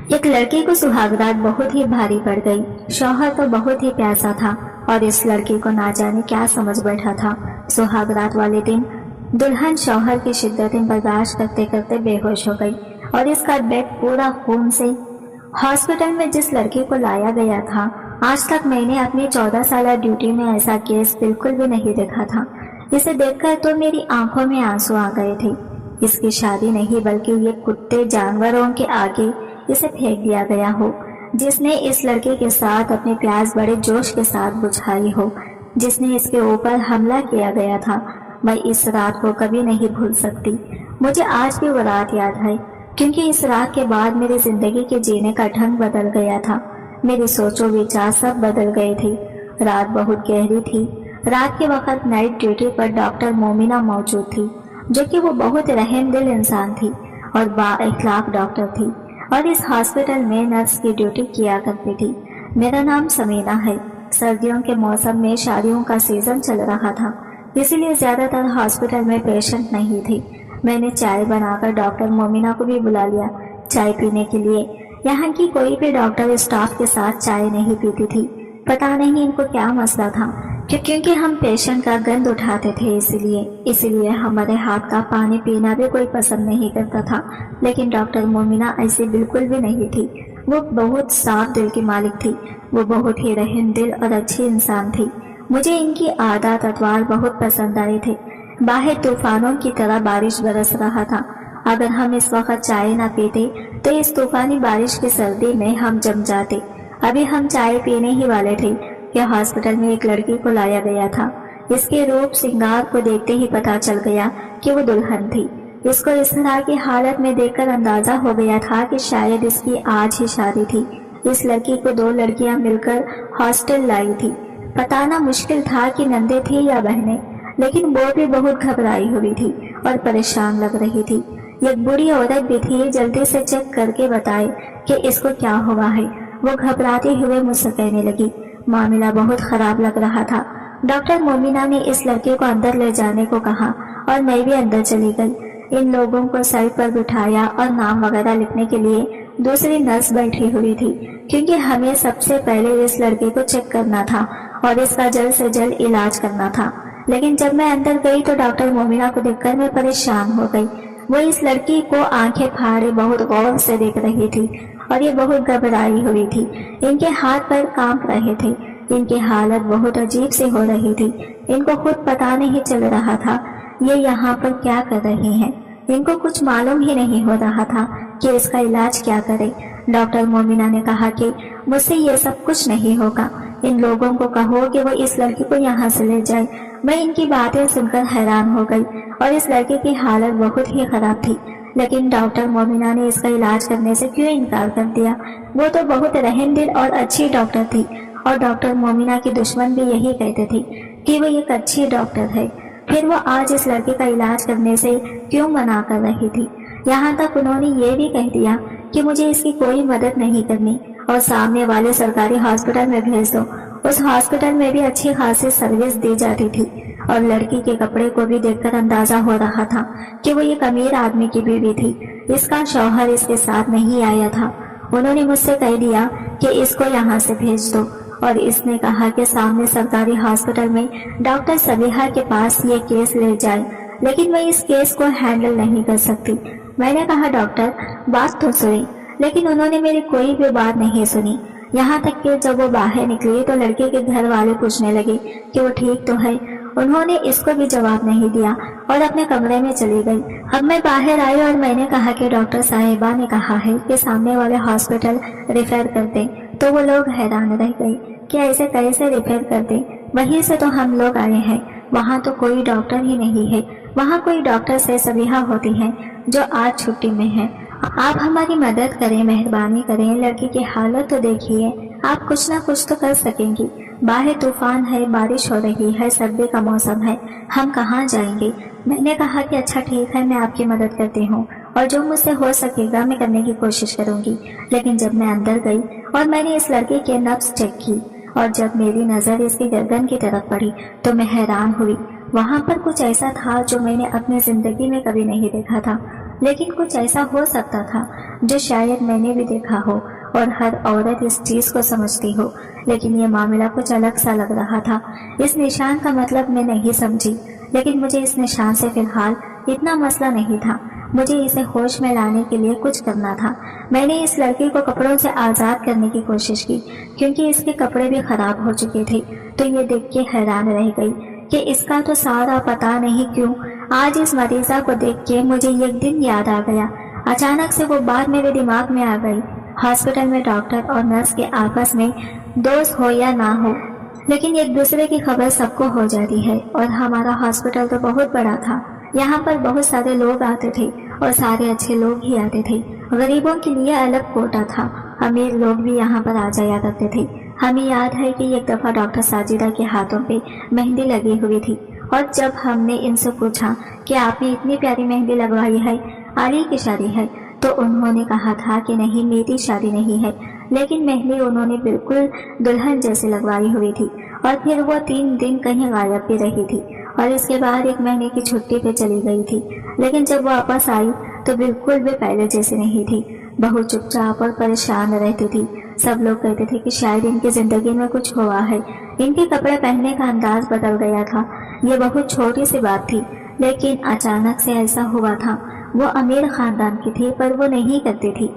एक लड़की को सुहागरात बहुत ही भारी पड़ गई। शौहर तो बहुत ही प्यासा था और इस लड़की को ना जाने क्या समझ बैठा था। सुहागरात वाले दिन दुल्हन शौहर की शिद्दतें बर्दाश्त करते करते बेहोश हो गई और इसका बेड पूरा खून से। हॉस्पिटल में जिस लड़की को लाया गया था, आज तक मैंने अपनी 14 साल ड्यूटी में ऐसा केस बिल्कुल भी नहीं देखा था। इसे देखकर तो मेरी आंखों में आंसू आ गए थे। इसकी शादी नहीं बल्कि ये कुत्ते जानवरों के आगे इसे फेंक दिया गया हो, जिसने इस लड़के के साथ अपनी प्यास बड़े जोश के साथ बुझाई हो, जिसने इसके ऊपर हमला किया गया था। मैं इस रात को कभी नहीं भूल सकती। मुझे आज भी वो रात याद है, क्योंकि इस रात के बाद मेरी जिंदगी के जीने का ढंग बदल गया था। मेरी सोचो विचार सब बदल गए थे। रात बहुत गहरी थी। रात के वक्त नाइट ड्यूटी पर डॉक्टर मोमिना मौजूद थी, जो कि वो बहुत रहमदिल इंसान थी और बा-इखलाक डॉक्टर थी और इस हॉस्पिटल में नर्स की ड्यूटी किया करती थी। मेरा नाम समीना है। सर्दियों के मौसम में शादियों का सीजन चल रहा था, इसीलिए ज्यादातर हॉस्पिटल में पेशेंट नहीं थे। मैंने चाय बनाकर डॉक्टर मोमिना को भी बुला लिया चाय पीने के लिए। यहाँ की कोई भी डॉक्टर स्टाफ के साथ चाय नहीं पीती थी। पता नहीं इनको क्या मसला था, क्योंकि हम पेशेंट का गंद उठाते थे, इसीलिए हमारे हाथ का पानी पीना भी कोई पसंद नहीं करता था। लेकिन डॉक्टर मोमिना ऐसी बिल्कुल भी नहीं थी। वो बहुत साफ दिल की मालिक थी। वो बहुत ही रहमदिल और अच्छी इंसान थी। मुझे इनकी आदत अतवार बहुत पसंद आए थे। बाहर तूफानों की तरह बारिश बरस रहा था। अगर हम इस वक्त चाय ना पीते तो इस तूफानी बारिश की सर्दी में हम जम जाते। अभी हम चाय पीने ही वाले थे कि हॉस्पिटल में एक लड़की को लाया गया था। इसके रूप श्रृंगार को देखते ही पता चल गया कि वो दुल्हन थी। इसको इस तरह की हालत में देखकर अंदाजा हो गया था कि शायद इसकी आज ही शादी थी। इस लड़की को 2 लड़कियां मिलकर हॉस्टल लाई थी। बताना मुश्किल था कि नंदे थी या बहनें, लेकिन वो भी बहुत घबराई हुई थी और परेशान लग रही थी। एक बूढ़ी औरत भी थी। जल्दी से चेक करके बताए कि इसको क्या हुआ है। वो घबराते हुए मुझसे कहने लगी, मामला बहुत खराब लग रहा था। डॉक्टर मोमिना ने इस लड़के को अंदर ले जाने को कहा और मैं भी अंदर चली गई। इन लोगों को साइड पर बिठाया और नाम वगैरह लिखने के लिए दूसरी नर्स बैठी हुई थी, क्योंकि हमें सबसे पहले इस लड़के को चेक करना था और इसका जल्द से जल्द इलाज करना था। लेकिन जब मैं अंदर गई तो डॉक्टर मोमिना को देखकर मैं परेशान हो गई। वो इस लड़की को आंखें फाड़े बहुत गौर से देख रही थी और ये बहुत घबराई हुई थी। इनके हाथ पैर कांप रहे थे। इनकी हालत बहुत अजीब सी हो रही थी। इनको खुद पता नहीं चल रहा था ये यहाँ पर क्या कर रही हैं। इनको कुछ मालूम ही नहीं हो रहा था कि इसका इलाज क्या करे। डॉक्टर मोमिना ने कहा कि मुझसे ये सब कुछ नहीं होगा। इन लोगों को कहो कि वो इस लड़की को यहाँ से ले जाए। मैं इनकी बातें सुनकर हैरान हो गई और इस लड़के की हालत बहुत ही खराब थी। लेकिन डॉक्टर मोमिना ने इसका इलाज करने से क्यों इनकार कर दिया? वो तो बहुत रहमदिल और अच्छी डॉक्टर थी और डॉक्टर मोमिना की दुश्मन भी यही कहते थे कि वो एक अच्छी डॉक्टर है। फिर वो आज इस लड़के का इलाज करने से क्यों मना कर रही थी? यहाँ तक उन्होंने ये भी कह दिया कि मुझे इसकी कोई मदद नहीं करनी और सामने वाले सरकारी हॉस्पिटल में भेज दो। उस हॉस्पिटल में भी अच्छी खासी सर्विस दी जाती थी और लड़की के कपड़े को भी देखकर अंदाजा हो रहा था कि वो एक अमीर आदमी की बीवी थी। इसका शौहर इसके साथ नहीं आया था। उन्होंने मुझसे कह दिया कि इसको यहाँ से भेज दो और इसने कहा कि सामने सरकारी हॉस्पिटल में डॉक्टर सबिहा के पास ये केस ले जाए, लेकिन मैं इस केस को हैंडल नहीं कर सकती। मैंने कहा डॉक्टर बात तो सुनी, लेकिन उन्होंने मेरी कोई भी बात नहीं सुनी। यहाँ तक कि जब वो बाहर निकली तो लड़के के घर वाले पूछने लगे कि वो ठीक तो है। उन्होंने इसको भी जवाब नहीं दिया और अपने कमरे में चली गई। अब मैं बाहर आई और मैंने कहा कि डॉक्टर साहिबा ने कहा है कि सामने वाले हॉस्पिटल रिफर कर दें। तो वो लोग हैरान रह गए कि ऐसे कैसे रिफर कर दें, वहीं से तो हम लोग आए हैं। वहाँ तो कोई डॉक्टर ही नहीं है। वहाँ कोई डॉक्टर से सबिहा होती है जो आज छुट्टी में है। आप हमारी मदद करें, मेहरबानी करें। लड़की की हालत तो देखिए, आप कुछ ना कुछ तो कर सकेंगी। बाहर तूफान है, बारिश हो रही है, सर्दी का मौसम है, हम कहाँ जाएंगे? मैंने कहा कि अच्छा ठीक है, मैं आपकी मदद करती हूँ और जो मुझसे हो सकेगा मैं करने की कोशिश करूँगी। लेकिन जब मैं अंदर गई और मैंने इस लड़के के नब्ज चेक की और जब मेरी नज़र इसकी गर्दन की तरफ पड़ी तो मैं हैरान हुई। वहाँ पर कुछ ऐसा था जो मैंने अपनी जिंदगी में कभी नहीं देखा था। لیکن کچھ ایسا ہو سکتا تھا جو شاید میں نے بھی دیکھا ہو اور ہر عورت اس چیز کو سمجھتی ہو، لیکن یہ معاملہ کچھ الگ سا لگ رہا تھا۔ اس نشان کا مطلب میں نہیں سمجھی، لیکن مجھے اس نشان سے فی الحال اتنا مسئلہ نہیں تھا۔ مجھے اسے ہوش میں لانے کے لیے کچھ کرنا تھا۔ میں نے اس لڑکی کو کپڑوں سے آزاد کرنے کی کوشش کی، کیونکہ اس کے کپڑے بھی خراب ہو چکے تھے، تو یہ دیکھ کے حیران رہ گئی کہ اس کا تو سارا پتہ نہیں کیوں آج اس مریضہ کو دیکھ کے مجھے ایک دن یاد آ گیا۔ اچانک سے وہ بات میرے دماغ میں آ گئی۔ ہاسپٹل میں ڈاکٹر اور نرس کے آپس میں دوست ہو یا نہ ہو، لیکن ایک دوسرے کی خبر سب کو ہو جاتی ہے، اور ہمارا ہاسپٹل تو بہت بڑا تھا۔ یہاں پر بہت سارے لوگ آتے تھے اور سارے اچھے لوگ ہی آتے تھے۔ غریبوں کے لیے الگ کوٹا تھا، امیر لوگ بھی یہاں پر آ جایا کرتے تھے۔ ہمیں یاد ہے کہ ایک دفعہ ڈاکٹر ساجدہ کے ہاتھوں پہ مہندی لگی ہوئی تھی، اور جب ہم نے ان سے پوچھا کہ آپ نے اتنی پیاری مہندی لگوائی ہے، علی کی شادی ہے، تو انہوں نے کہا تھا کہ نہیں، میری شادی نہیں ہے، لیکن مہندی انہوں نے بالکل دلہن جیسے لگوائی ہوئی تھی، اور پھر وہ 3 دن کہیں غائب بھی رہی تھی، اور اس کے بعد 1 مہینے کی چھٹی پہ چلی گئی تھی، لیکن جب واپس آئی تو بالکل بھی پہلے جیسے نہیں تھی، بہت چپ چاپ اور پریشان رہتی تھی۔ سب لوگ کہتے تھے کہ شاید ان کی زندگی میں کچھ ہوا ہے، ان کے کپڑے پہننے کا انداز بدل گیا تھا۔ یہ بہت چھوٹی سی بات تھی، لیکن اچانک سے ایسا ہوا تھا۔ وہ امیر خاندان کی تھی، پر وہ نہیں کرتی تھی،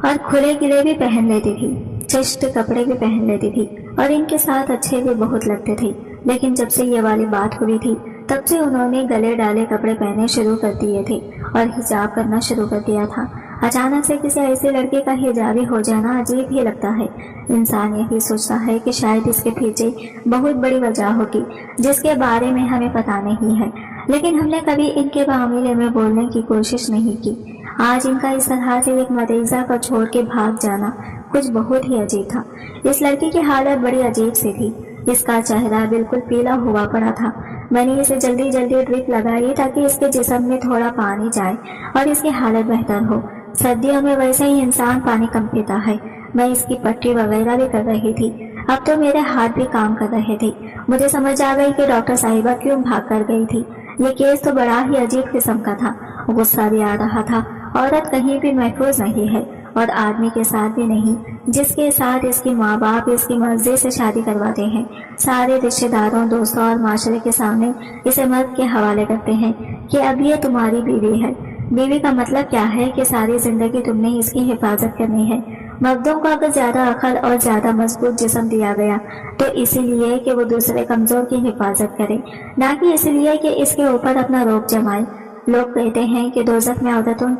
اور کھلے گلے بھی پہن لیتی تھی، چشت کپڑے بھی پہن لیتی تھی، اور ان کے ساتھ اچھے بھی بہت لگتے تھے۔ لیکن جب سے یہ والی بات ہوئی تھی، تب سے انہوں نے گلے ڈالے کپڑے پہننے شروع کر دیے تھے اور حجاب کرنا شروع کر دیا تھا۔ اچانک سے کسی ایسے لڑکے کا حجابی ہو جانا عجیب ہی لگتا ہے۔ انسان یہی سوچتا ہے کہ شاید اس کے پیچھے بہت بڑی وجہ ہوگی جس کے بارے میں ہمیں پتہ نہیں ہے، لیکن ہم نے کبھی ان کے معاملے میں بولنے کی کوشش نہیں کی۔ آج ان کا اس طرح سے ایک مریضہ کو چھوڑ کے بھاگ جانا کچھ بہت ہی عجیب تھا۔ اس لڑکی کی حالت بڑی عجیب سی تھی، اس کا چہرہ بالکل پیلا ہوا پڑا تھا۔ میں نے اسے جلدی ڈرپ لگائی تاکہ اس کے جسم میں تھوڑا پانی جائے اور اس کی حالت بہتر ہو۔ سردیوں میں ویسے ہی انسان پانی کم پیتا ہے۔ میں اس کی پٹی وغیرہ بھی کر رہی تھی۔ اب تو میرے ہاتھ بھی کام کر رہے تھے۔ مجھے سمجھ آ گئی کہ ڈاکٹر صاحبہ کیوں بھاگ کر گئی تھی۔ یہ کیس تو بڑا ہی عجیب قسم کا تھا۔ غصہ بھی آ رہا تھا۔ عورت کہیں بھی محفوظ نہیں ہے، اور آدمی کے ساتھ بھی نہیں جس کے ساتھ اس کے ماں باپ اس کی مرضی سے شادی کرواتے ہیں۔ سارے رشتہ داروں، دوستوں اور معاشرے کے سامنے اسے مرد کے حوالے کرتے ہیں کہ اب یہ تمہاری بیوی ہے۔ بیوی کا مطلب کیا ہے کہ ساری زندگی تم نے اس کی حفاظت کرنی ہے۔ مردوں کو اگر زیادہ عقل اور زیادہ مضبوط جسم دیا گیا تو اسی لیے کہ وہ دوسرے کمزور کی حفاظت کرے، نہ کہ اس لیے کہ اس کے اوپر اپنا روب جمائے۔ لوگ کہتے ہیں کہ دوزخ میں عورتوں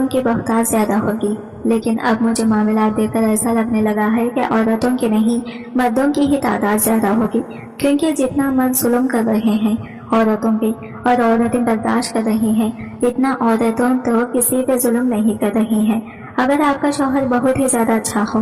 کی بہتات زیادہ ہوگی، لیکن اب مجھے معاملات دیکھ کر ایسا لگنے لگا ہے کہ عورتوں کی نہیں، مردوں کی ہی تعداد زیادہ ہوگی، کیونکہ جتنا مرد ظلم کر رہے ہیں عورتوں پہ اور عورتیں برداشت کر رہی ہیں، اتنا عورتوں تو کسی پہ ظلم نہیں کر رہی ہیں۔ اگر آپ کا شوہر بہت ہی زیادہ اچھا ہو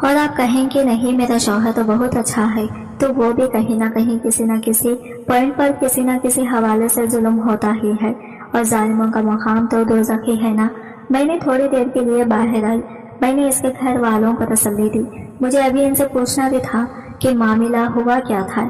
اور آپ کہیں کہ نہیں میرا شوہر تو بہت اچھا ہے، تو وہ بھی کہیں نہ کہیں کسی نہ کسی پوائنٹ پر کسی نہ کسی حوالے سے ظلم ہوتا ہی ہے، اور ظالموں کا مقام تو دوزخ ہی ہے نا۔ میں نے تھوڑی دیر کے لیے باہر آئی۔ میں نے اس کے گھر والوں کو تسلی دی۔ مجھے ابھی ان سے پوچھنا بھی تھا کہ معاملہ ہوا کیا تھا،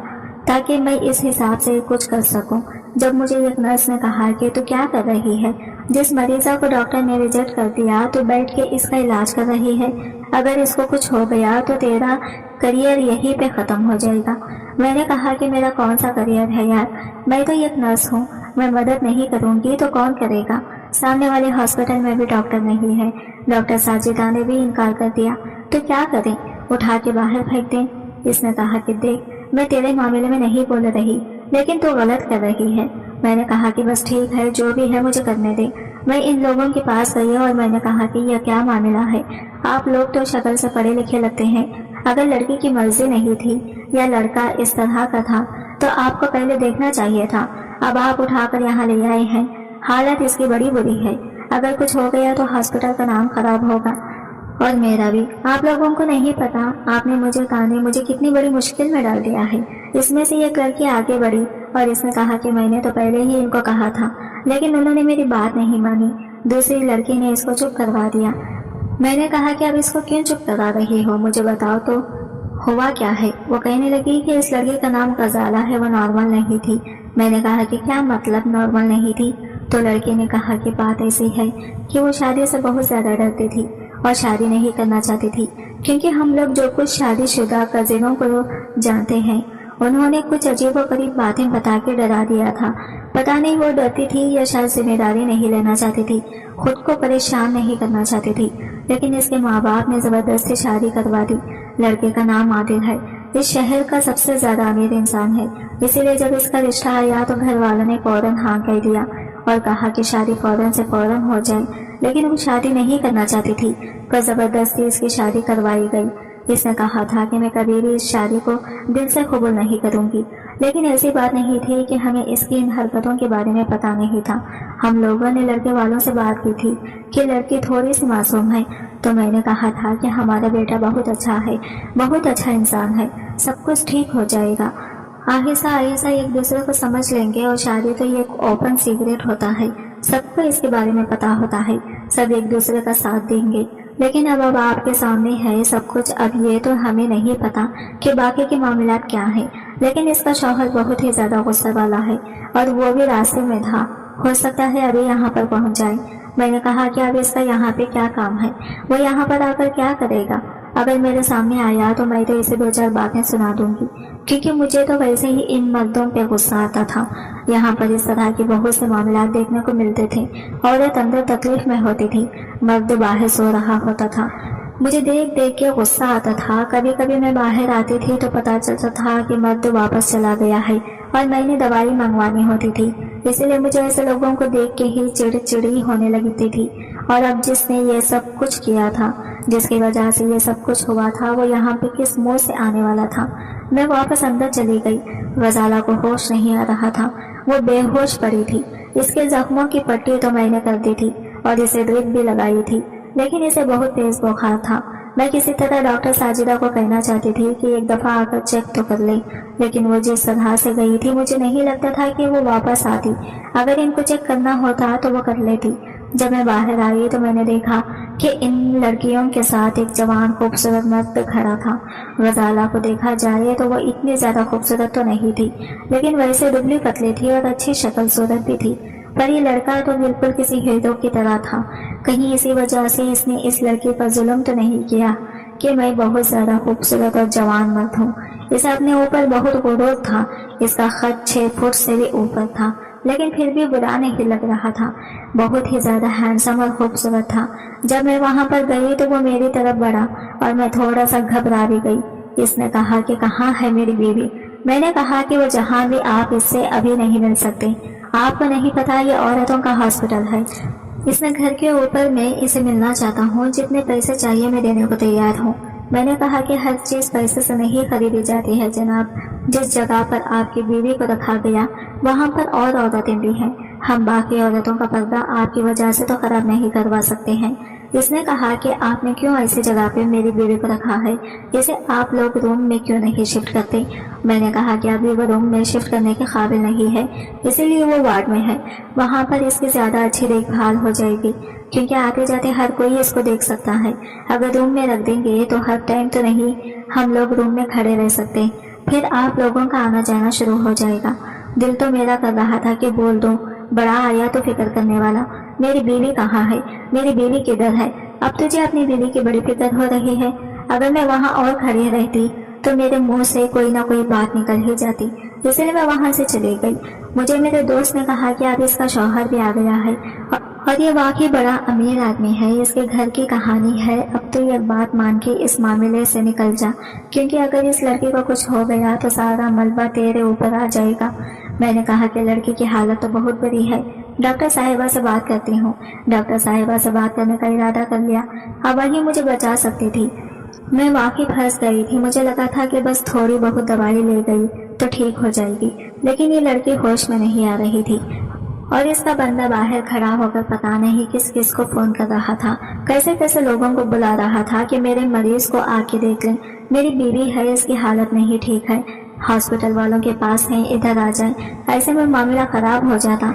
تاکہ میں اس حساب سے کچھ کر سکوں۔ جب مجھے ایک نرس نے کہا کہ تو کیا کر رہی ہے، جس مریضہ کو ڈاکٹر نے ریجیکٹ کر دیا تو بیٹھ کے اس کا علاج کر رہی ہے، اگر اس کو کچھ ہو گیا تو تیرا کریئر یہیں پہ ختم ہو جائے گا۔ میں نے کہا کہ میرا کون سا کریئر ہے یار، میں تو ایک نرس ہوں، میں مدد نہیں کروں گی تو کون کرے گا۔ سامنے والے ہاسپٹل میں بھی ڈاکٹر نہیں ہے، ڈاکٹر ساجدہ نے بھی انکار کر دیا، تو کیا کریں، اٹھا کے باہر پھینک دیں۔ اس نے کہا کہ دیکھ، میں تیرے معاملے میں نہیں بول رہی، لیکن تو غلط کر رہی ہے۔ میں نے کہا کہ بس ٹھیک ہے، جو بھی ہے مجھے کرنے دے۔ میں ان لوگوں کے پاس گئی اور میں نے کہا کہ یہ کیا معاملہ ہے، آپ لوگ تو شکل سے پڑھے لکھے لگتے ہیں، اگر لڑکی کی مرضی نہیں تھی یا لڑکا اس طرح کا تھا تو آپ کو پہلے دیکھنا چاہیے تھا، اب آپ اٹھا کر یہاں لے آئے ہیں۔ حالت اس کی بڑی بری ہے، اگر کچھ ہو گیا تو ہاسپٹل کا نام خراب ہوگا اور میرا بھی۔ آپ لوگوں کو نہیں پتا آپ نے مجھے کتنی بڑی مشکل میں ڈال دیا ہے۔ اس میں سے ایک لڑکی آگے بڑھی اور اس نے کہا کہ میں نے تو پہلے ہی ان کو کہا تھا، لیکن انہوں نے میری بات نہیں مانی۔ دوسری لڑکی نے اس کو چپ کروا دیا۔ میں نے کہا کہ اب اس کو کیوں چپ کروا رہی ہو، مجھے بتاؤ تو ہوا کیا ہے۔ وہ کہنے لگی کہ اس لڑکی کا نام غزالہ ہے، وہ نارمل نہیں تھی۔ میں نے کہا کہ کیا مطلب نارمل نہیں تھی، तो लड़की ने कहा कि बात ऐसी है कि वो शादी से बहुत ज़्यादा डरती थी और शादी नहीं करना चाहती थी, क्योंकि हम लोग जो कुछ शादीशुदा कजिनों को जानते हैं उन्होंने कुछ अजीबोगरीब बातें बता के डरा दिया था। पता नहीं वो डरती थी या शायद जिम्मेदारी नहीं लेना चाहती थी, खुद को परेशान नहीं करना चाहती थी, लेकिन इसके माँ बाप ने ज़बरदस्ती शादी करवा दी। लड़के का नाम आदिल है, इस शहर का सबसे ज़्यादा अमीर इंसान है, इसीलिए जब इसका रिश्ता आया तो घर वालों ने फौरन हाँ कह दिया और कहा कि शादी फौरन से फौरन हो जाए, लेकिन वो शादी नहीं करना चाहती थी, पर ज़बरदस्ती इसकी शादी करवाई गई। इसने कहा था कि मैं कभी भी इस शादी को दिल से कबूल नहीं करूंगी, लेकिन ऐसी बात नहीं थी कि हमें इसकी इन हरकतों के बारे में पता नहीं था। हम लोगों ने लड़के वालों से बात की थी कि लड़की थोड़ी सी मासूम है, तो मैंने कहा था कि हमारा बेटा बहुत अच्छा है, बहुत अच्छा इंसान है, सब कुछ ठीक हो जाएगा। आहिस्ता आहिस्ता एक दूसरे को समझ लेंगे और शादी तो ये ओपन सीक्रेट होता है, सबको इसके बारे में पता होता है, सब एक दूसरे का साथ देंगे। लेकिन अब आपके सामने है सब कुछ। अब ये तो हमें नहीं पता कि बाकी के मामलात क्या हैं, लेकिन इसका शौहर बहुत ही ज़्यादा गुस्से वाला है और वो भी रास्ते में था, हो सकता है अभी यहाँ पर पहुँच जाए। मैंने कहा कि अब इसका यहाँ पे क्या काम है, वो यहाँ पर आकर क्या करेगा। अगर मेरे सामने आया तो मैं तो इसे 2-4 बातें सुना दूंगी, क्योंकि मुझे तो वैसे ही इन मर्दों पे गुस्सा आता था। यहाँ पर इस तरह के बहुत से मामला देखने को मिलते थे। औरत अंदर तकलीफ में होती थी, मर्द बाहर सो रहा होता था। मुझे देख देख के गुस्सा आता था। कभी कभी मैं बाहर आती थी तो पता चलता था कि मर्द वापस चला गया है और मैंने दवाई मंगवानी होती थी, इसीलिए मुझे ऐसे लोगों को देख के ही चिड़चिड़ी होने लगती थी। और अब जिसने ये सब कुछ किया था, जिसकी वजह से ये सब कुछ हुआ था, वो यहाँ पे किस मुंह से आने वाला था। मैं वापस अंदर चली गई। गजाला को होश नहीं आ रहा था, वो बेहोश पड़ी थी। इसके जख्मों की पट्टी तो मैंने कर दी थी और इसे ड्रिप भी लगाई थी, लेकिन इसे बहुत तेज बुखार था। मैं किसी तरह डॉक्टर साजिदा को कहना चाहती थी कि एक दफ़ा आकर चेक तो कर ले, लेकिन वो जिस तरह से गई थी मुझे नहीं लगता था कि वो वापस आती। अगर इनको चेक करना होता तो वो कर लेती। जब मैं बाहर आई तो मैंने देखा कि इन लड़कियों के साथ एक जवान खूबसूरत मर्द खड़ा था। गजाला को देखा जाए तो वो इतनी ज़्यादा खूबसूरत तो नहीं थी, लेकिन वैसे दुबली पतली थी और अच्छी शक्ल सूरत भी थी। पर ये लड़का तो बिल्कुल किसी हीरो की तरह था। कहीं इसी वजह से इसने इस लड़की पर जुल्म तो नहीं किया कि मैं बहुत ज़्यादा खूबसूरत और जवान मर्द हूँ। इसे अपने ऊपर बहुत गुरूर था। इसका कद 6 फुट से भी ऊपर था, लेकिन फिर भी बुरा नहीं लग रहा था। बहुत ही ज़्यादा हैंडसम और खूबसूरत था। जब मैं वहाँ पर गई तो वो मेरी तरफ बढ़ा और मैं थोड़ा सा घबरा भी गई। इसने कहा कि कहाँ है मेरी बीवी। मैंने कहा कि वो जहाँ भी, आप इससे अभी नहीं मिल सकते। आपको नहीं पता ये औरतों का हॉस्पिटल है। इसने घर के ऊपर, मैं इसे मिलना चाहता हूँ, जितने पैसे चाहिए मैं देने को तैयार हूँ। मैंने कहा कि हर चीज़ पैसे से नहीं खरीदी जाती है जनाब। जिस जगह पर आपकी बीवी को रखा गया वहाँ पर और औरतें भी हैं। हम बाकी औरतों का पर्दा आपकी वजह से तो खराब नहीं करवा सकते हैं। इसने कहा कि आपने क्यों ऐसी जगह पे मेरी बीवी को रखा है, इसे आप लोग रूम में क्यों नहीं शिफ्ट करते। मैंने कहा कि अभी वो रूम में शिफ्ट करने के काबिल नहीं है, इसीलिए वो वार्ड में है। वहाँ पर इसकी ज़्यादा अच्छी देखभाल हो जाएगी, क्योंकि आते जाते हर कोई इसको देख सकता है। अगर रूम में रख देंगे तो हर टाइम तो नहीं हम लोग रूम में खड़े रह सकते, फिर आप लोगों का आना जाना शुरू हो जाएगा। दिल तो मेरा कर रहा था कि बोल दूं, बड़ा आया तो फिक्र करने वाला। मेरी बीवी कहाँ है, मेरी बीवी किधर है। अब तुझे अपनी बीवी की बड़ी फिक्र हो रही है। अगर मैं वहाँ और खड़ी रहती तो मेरे मुंह से कोई ना कोई बात निकल ही जाती, इसलिए मैं वहाँ से चली गई। मुझे मेरे दोस्त ने कहा कि अब इसका शौहर भी आ गया है और ये वाकई बड़ा अमीर आदमी है, इसके घर की कहानी है। अब तो ये बात मान के इस मामले से निकल जा, क्योंकि अगर इस लड़की को कुछ हो गया तो सारा मलबा तेरे ऊपर आ जाएगा। मैंने कहा कि लड़की की हालत तो बहुत बुरी है, डॉक्टर साहिबा से बात करती हूँ। डॉक्टर साहिबा से बात करने का इरादा कर लिया। अब वही मुझे बचा सकती थी। मैं वाकई फंस गई थी। मुझे लगा था कि बस थोड़ी बहुत दवाई ले गई तो ठीक हो जाएगी, लेकिन ये लड़की होश में नहीं आ रही थी और इसका बंदा बाहर खड़ा होकर पता नहीं किस किस को फोन कर रहा था, कैसे कैसे लोगों को बुला रहा था कि मेरे मरीज को आके देख लें, मेरी बीवी है, इसकी हालत नहीं ठीक है, हॉस्पिटल वालों के पास हैं, इधर आ जाएं। ऐसे में मामला खराब हो जाता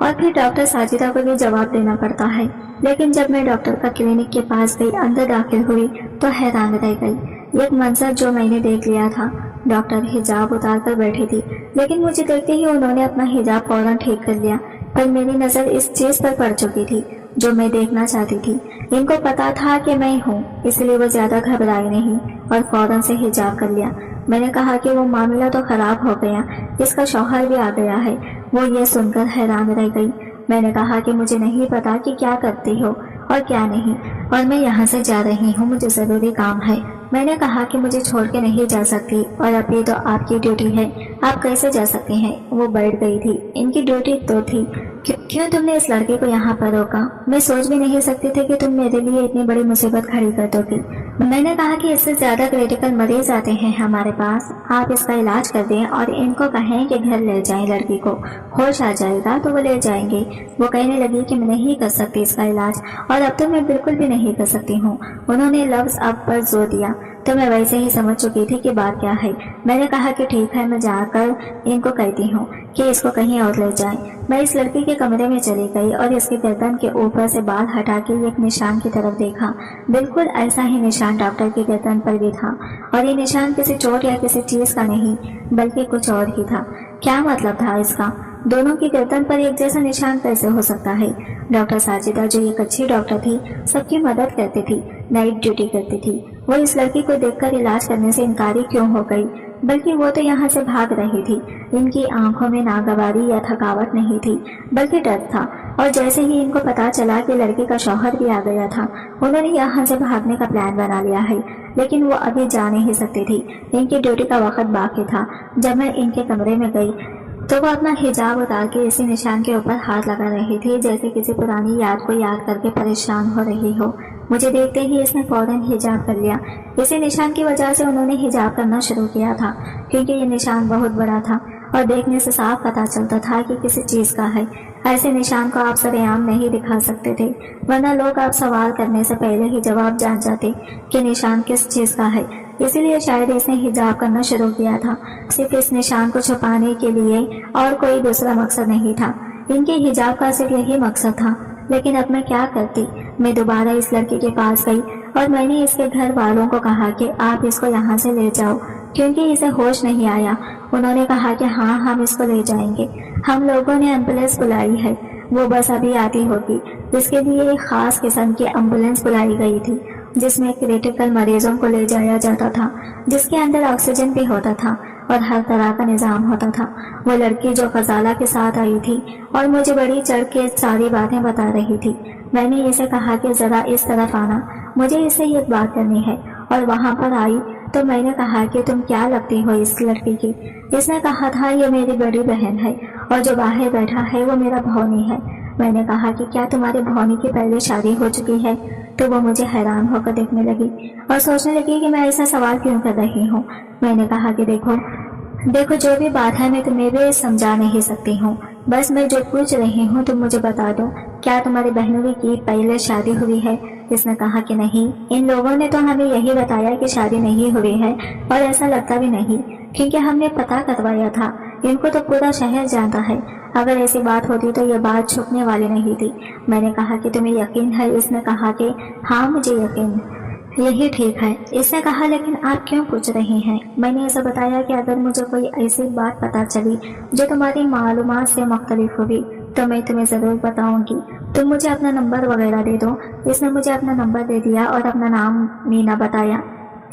और फिर डॉक्टर साजिदा को भी जवाब देना पड़ता है। लेकिन जब मैं डॉक्टर का क्लिनिक के पास गई, अंदर दाखिल हुई तो हैरान रह गई। एक मंजर जो मैंने देख लिया था, डॉक्टर हिजाब उतार कर बैठी थी, लेकिन मुझे देखते ही उन्होंने अपना हिजाब फौरन ठीक कर लिया। पर मेरी नज़र इस चीज़ पर पड़ चुकी थी जो मैं देखना चाहती थी। इनको पता था कि मैं हूँ, इसलिए वो ज़्यादा घबराई नहीं और फौरन से हिजाब कर लिया। मैंने कहा कि वो मामला तो खराब हो गया, इसका शौहर भी आ गया है। वो ये सुनकर हैरान रह गई। मैंने कहा कि मुझे नहीं पता कि क्या करती हो और क्या नहीं, और मैं यहाँ से जा रही हूँ, मुझे ज़रूरी काम है। मैंने कहा कि मुझे छोड़ के नहीं जा सकती और अभी तो आपकी ड्यूटी है, आप कैसे जा सकती हैं। वो बैठ गई थी। इनकी ड्यूटी तो थी। क्यों तुमने इस लड़के को यहाँ पर रोका? मैं सोच भी नहीं सकती थी कि तुम मेरे लिए इतनी बड़ी मुसीबत खड़ी कर दोगी। मैंने कहा कि इससे ज्यादा क्रिटिकल मरीज आते हैं हमारे पास, आप इसका इलाज कर दें और इनको कहें कि घर ले जाएं लड़की को, होश आ जाएगा तो वो ले जाएंगे। वो कहने लगी कि मैं नहीं कर सकती इसका इलाज, और अब तो मैं बिल्कुल भी नहीं कर सकती हूँ। उन्होंने लफ्ज अब पर जोर दिया तो मैं वैसे ही समझ चुकी थी कि बात क्या है। मैंने कहा कि ठीक है, मैं जाकर इनको कहती हूँ कि इसको कहीं और ले जाएं। मैं इस लड़की के कमरे में चली गई और इसकी गर्दन के ऊपर से बाल हटा के एक निशान की तरफ देखा। बिल्कुल ऐसा ही निशान डॉक्टर की गर्दन पर भी था, और ये निशान किसी चोट या किसी चीज का नहीं बल्कि कुछ और ही था। क्या मतलब था इसका? दोनों की गर्दन पर एक जैसा निशान कैसे हो सकता है? डॉक्टर साजिदा जो एक अच्छी डॉक्टर थी, सबकी मदद करती थी, नाइट ड्यूटी करती थी, वो इस लड़की को देखकर इलाज करने से इनकारी क्यों हो गई? बल्कि वो तो यहाँ से भाग रही थी। इनकी आंखों में नागवारी या थकावट नहीं थी बल्कि डर था, और जैसे ही इनको पता चला कि लड़की का शौहर भी आ गया था, उन्होंने यहाँ से भागने का प्लान बना लिया है। लेकिन वो अभी जा नहीं सकती थी, इनकी ड्यूटी का वक्त बाकी था। जब मैं इनके कमरे में गई तो वो अपना हिजाब उतार के इसी निशान के ऊपर हाथ लगा रही थी, जैसे किसी पुरानी याद को याद करके परेशान हो रही हो। मुझे देखते ही इसने फौरन हिजाब कर लिया। इसी निशान की वजह से उन्होंने हिजाब करना शुरू किया था, क्योंकि ये निशान बहुत बड़ा था और देखने से साफ पता चलता था कि किसी चीज का है। ऐसे निशान को आप सरेआम नहीं दिखा सकते थे, वरना लोग आप सवाल करने से पहले ही जवाब जान जाते कि निशान किस चीज का है। इसीलिए शायद इसने हिजाब करना शुरू किया था, सिर्फ इस निशान को छुपाने के लिए, और कोई दूसरा मकसद नहीं था। इनके हिजाब का सिर्फ यही मकसद था। लेकिन अब मैं क्या करती? मैं दोबारा इस लड़की के पास गई और मैंने इसके घर वालों को कहा कि आप इसको यहाँ से ले जाओ, क्योंकि इसे होश नहीं आया। उन्होंने कहा कि हाँ, हम इसको ले जाएंगे। हम लोगों ने एम्बुलेंस बुलाई है, वो बस अभी आती होगी। इसके लिए एक खास किस्म की एम्बुलेंस बुलाई गई थी, जिसमें क्रिटिकल मरीजों को ले जाया जाता था, जिसके अंदर ऑक्सीजन भी होता था और हर तरह का निजाम होता था। वो लड़की जो गजाला के साथ आई थी और मुझे बड़ी चढ़ के सारी बातें बता रही थी। मैंने इसे कहा कि जरा इस तरफ आना, मुझे इससे एक बात करनी है, और वहां पर आई तो मैंने कहा कि तुम क्या लगती हो इस लड़की की? इसने कहा था ये मेरी बड़ी बहन है और जो बाहर बैठा है वो मेरा भौनी है। मैंने कहा कि क्या तुम्हारे भौनी की पहले शादी हो चुकी है? तो वो मुझे हैरान होकर देखने लगी और सोचने लगी कि मैं ऐसा सवाल क्यों कर रही हूँ। मैंने कहा कि देखो जो भी बात है मैं तुम्हें भी समझा नहीं सकती हूँ, बस मैं जो पूछ रही हूँ तुम मुझे बता दो, क्या तुम्हारी बहनों की पहले शादी हुई है? इसने कहा कि नहीं, इन लोगों ने तो हमें यही बताया कि शादी नहीं हुई है, और ऐसा लगता भी नहीं क्योंकि हमने पता करवाया था। इनको तो पूरा शहर जानता है, अगर ऐसी बात होती तो ये बात छुपने वाली नहीं थी। मैंने कहा कि तुम्हें यकीन है? इसने कहा कि हाँ मुझे यकीन, यही ठीक है। इसने कहा लेकिन आप क्यों पूछ रही हैं? मैंने ऐसा बताया कि अगर मुझे कोई ऐसी बात पता चली जो तुम्हारी मालूमात से मुख्तलिफ होगी तो मैं तुम्हें ज़रूर बताऊंगी, तुम मुझे अपना नंबर वगैरह दे दो। इसने मुझे अपना नंबर दे दिया और अपना नाम मीना बताया।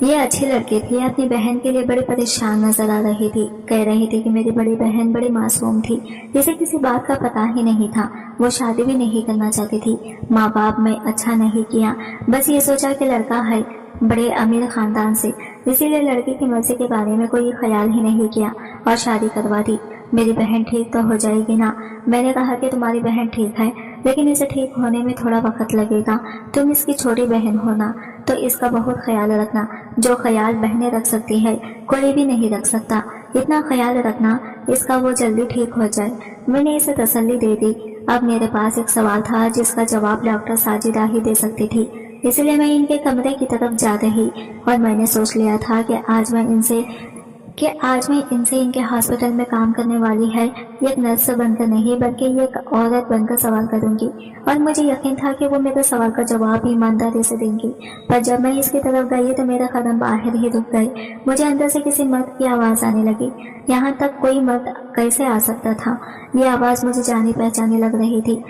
ये अच्छी लड़की थी, अपनी बहन के लिए बड़ी परेशान नजर आ रही थी। कह रही थी कि मेरी बड़ी बहन बड़ी मासूम थी, इसे किसी बात का पता ही नहीं था, वो शादी भी नहीं करना चाहती थी। माँ बाप में अच्छा नहीं किया, बस ये सोचा कि लड़का है बड़े अमीर खानदान से, इसीलिए लड़की की मर्जी के बारे में कोई ख्याल ही नहीं किया और शादी करवा दी। मेरी बहन ठीक तो हो जाएगी ना? मैंने कहा कि तुम्हारी बहन ठीक है, लेकिन इसे ठीक होने में थोड़ा वक्त लगेगा। तुम इसकी छोटी बहन हो ना, तो इसका बहुत ख्याल रखना। जो ख्याल बहनें रख सकती है कोई भी नहीं रख सकता, इतना ख्याल रखना इसका वो जल्दी ठीक हो जाए। मैंने इसे तसल्ली दे दी। अब मेरे पास एक सवाल था जिसका जवाब डॉक्टर साजिदा ही दे सकती थी, इसलिए मैं इनके कमरे की तरफ जा रही और मैंने सोच लिया था कि आज मैं इनसे کہ آج میں ان سے इनके हॉस्पिटल में काम करने वाली है एक नर्स बनकर नहीं बल्कि एक औरत बनकर सवाल करूंगी, और मुझे यकीन था कि वो मेरे सवाल का जवाब ईमानदारी से देंगी। पर जब मैं इसकी तरफ गई तो मेरा कदम बाहर ही रुक गए। मुझे अंदर से किसी मर्द की आवाज़ आने लगी। यहाँ तक कोई मर्द कैसे आ सकता था? ये आवाज़ मुझे जानी पहचानी लग रही थी।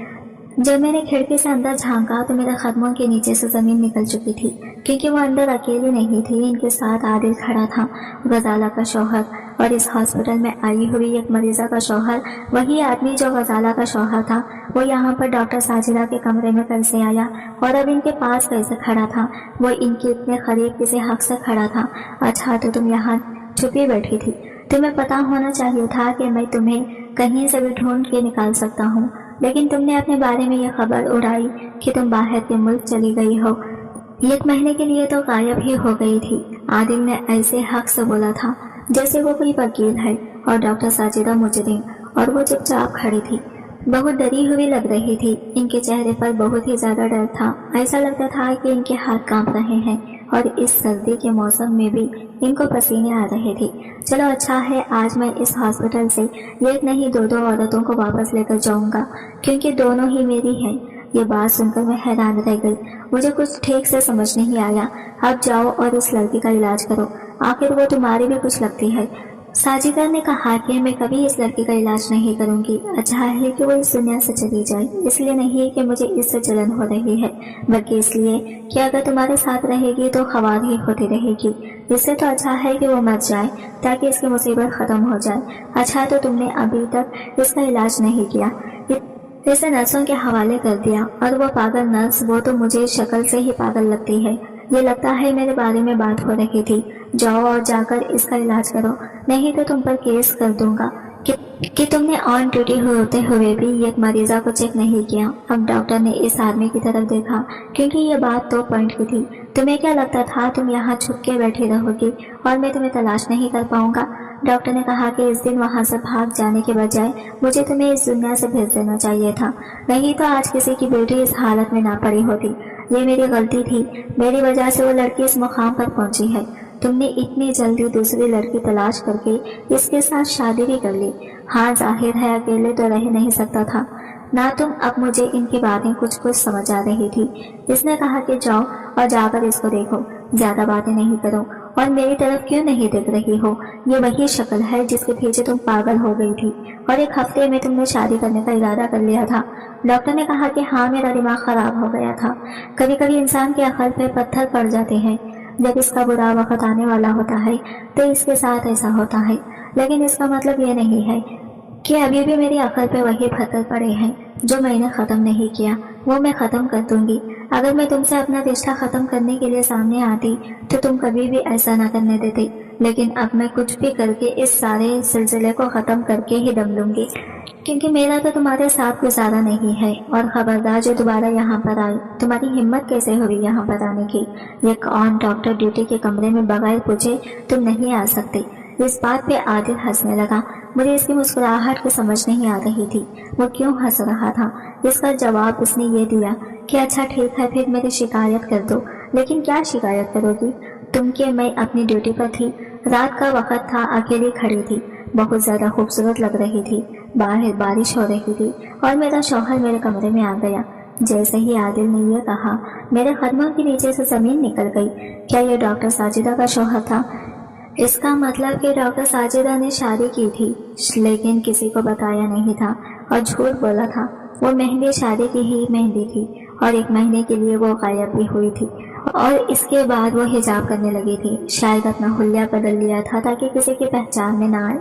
जब मैंने खिड़की से अंदर झांका तो मेरे कदमों के नीचे से जमीन निकल चुकी थी, क्योंकि वो अंदर अकेली नहीं थी। इनके साथ आदिल खड़ा था, गजाला का शौहर, और इस हॉस्पिटल में आई हुई एक मरीजा का शौहर, वही आदमी जो गजाला का शौहर था, वो यहाँ पर डॉक्टर साजिदा के कमरे में कैसे आया और अब इनके पास कैसे खड़ा था? वो इनके इतने करीब किसी हक से खड़ा था। अच्छा, तो तुम यहाँ छुपी बैठी थी। तुम्हें पता होना चाहिए था कि मैं तुम्हें कहीं से भी ढूंढ के निकाल सकता हूँ, लेकिन तुमने अपने बारे में यह खबर उड़ाई कि तुम बाहर के मुल्क चली गई हो। 1 महीने के लिए तो गायब ही हो गई थी। आदिल ने ऐसे हक से बोला था जैसे वो कोई वकील है और डॉक्टर साजिदा मुजरिम, और वो चुपचाप खड़ी थी, बहुत डरी हुई लग रही थी। इनके चेहरे पर बहुत ही ज्यादा डर था। ऐसा लगता था कि इनके हाथ कांप रहे हैं और इस सर्दी के मौसम में भी इनको पसीने आ रहे थे। चलो अच्छा है, आज मैं इस हॉस्पिटल से एक नहीं 2 औरतों को वापस लेकर जाऊंगा, क्योंकि दोनों ही मेरी हैं। ये बात सुनकर मैं हैरान रह गई। मुझे कुछ ठीक से समझ नहीं आया। अब जाओ और इस लड़की का इलाज करो, आखिर वो तुम्हारी भी कुछ लगती है। साजिदा ने कहा कि मैं कभी इस लड़की का इलाज नहीं करूंगी। अच्छा है कि वो इस दुनिया से चली जाए, इसलिए नहीं कि मुझे इससे जलन हो रही है, बल्कि इसलिए कि अगर तुम्हारे साथ रहेगी तो खवार ही होती रहेगी। इससे तो अच्छा है कि वो मर जाए ताकि इसकी मुसीबत खत्म हो जाए। अच्छा, तो तुमने अभी तक इसका इलाज नहीं किया, इसे नर्सों के हवाले कर दिया, और वो पागल नर्स, वो तो मुझे शक्ल से ही पागल लगती है। ये लगता है मेरे बारे में बात हो रही थी। जाओ और जाकर इसका इलाज करो, नहीं तो तुम पर केस कर दूंगा कि तुमने ऑन ड्यूटी होते हुए भी एक मरीजा को चेक नहीं किया। अब डॉक्टर ने इस आदमी की तरफ देखा, क्योंकि ये बात तो पॉइंट की थी। तुम्हें क्या लगता था तुम यहाँ छुप के बैठी रहोगी और मैं तुम्हें तलाश नहीं कर पाऊंगा? डॉक्टर ने कहा कि इस दिन वहाँ से भाग जाने के बजाय मुझे तुम्हें इस दुनिया से भेज देना चाहिए था, नहीं तो आज किसी की बेटी इस हालत में ना पड़ी होती। ये मेरी गलती थी, मेरी वजह से वो लड़की इस मुकाम पर पहुंची है। तुमने इतनी जल्दी दूसरी लड़की तलाश करके इसके साथ शादी भी कर ली। हाँ, जाहिर है अकेले तो रह नहीं सकता था ना तुम। अब मुझे इनकी बातें कुछ कुछ समझ आ रही थी। इसने कहा कि जाओ और जाकर इसको देखो, ज्यादा बातें नहीं करो, और मेरी तरफ क्यों नहीं देख रही हो? ये वही शक्ल है जिसके पीछे तुम पागल हो गई थी, और 1 हफ्ते में तुमने शादी करने का इरादा कर लिया था। डॉक्टर ने कहा कि हाँ, मेरा दिमाग खराब हो गया था। कभी कभी इंसान के अकल पे पत्थर पड़ जाते हैं। जब इसका बुरा वक्त आने वाला होता है तो इसके साथ ऐसा होता है, लेकिन इसका मतलब ये नहीं है कि अभी भी मेरी अकल पे वही पत्थर पड़े हैं। जो मैंने ख़त्म नहीं किया वो मैं ख़त्म कर दूंगी। अगर मैं तुमसे अपना रिश्ता ख़त्म करने के लिए सामने आती तो तुम कभी भी ऐसा ना करने देते, लेकिन अब मैं कुछ भी करके इस सारे सिलसिले को ख़त्म करके ही दम लूंगी, क्योंकि मेरा तो तुम्हारे साथ गुजारा नहीं है। और खबरदार जो दोबारा यहाँ पर आए, तुम्हारी हिम्मत कैसे हुई यहाँ पर आने की? एक ऑन डॉक्टर ड्यूटी के कमरे में बगैर पूछे तुम नहीं आ सकते। इस बात पे आदिल हंसने लगा। मुझे इसकी मुस्कुराहट की समझ नहीं आ रही थी, वो क्यों हंस रहा था। इसका जवाब उसने ये दिया कि अच्छा ठीक है, फिर मेरी शिकायत कर दो। लेकिन क्या शिकायत करोगी तुम? कि मैं अपनी ड्यूटी पर थी, रात का वक्त था, अकेली खड़ी थी, बहुत ज्यादा खूबसूरत लग रही थी, बाहर बारिश हो रही थी और मेरा शौहर मेरे कमरे में आ गया। जैसे ही आदिल ने यह कहा, मेरे कदमों के नीचे से जमीन निकल गई। क्या यह डॉक्टर साजिदा का शौहर था? इसका मतलब कि डॉक्टर साजिदा ने शादी की थी लेकिन किसी को बताया नहीं था और झूठ बोला था। वो मेहंदी शादी की ही मेहंदी थी और 1 महीने के लिए वो गायब भी हुई थी, और इसके बाद वो हिजाब करने लगी थी। शायद अपना हुलिया बदल लिया था ताकि किसी की पहचान में ना आए,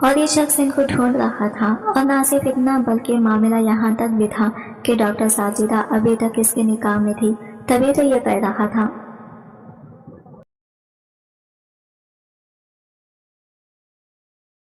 और ये शख्स इनको ढूंढ रहा था। और ना सिर्फ इतना बल्कि मामला यहाँ तक भी था कि डॉक्टर साजिदा अभी तक इसके निकाह में थी, तभी तो ये कह रहा था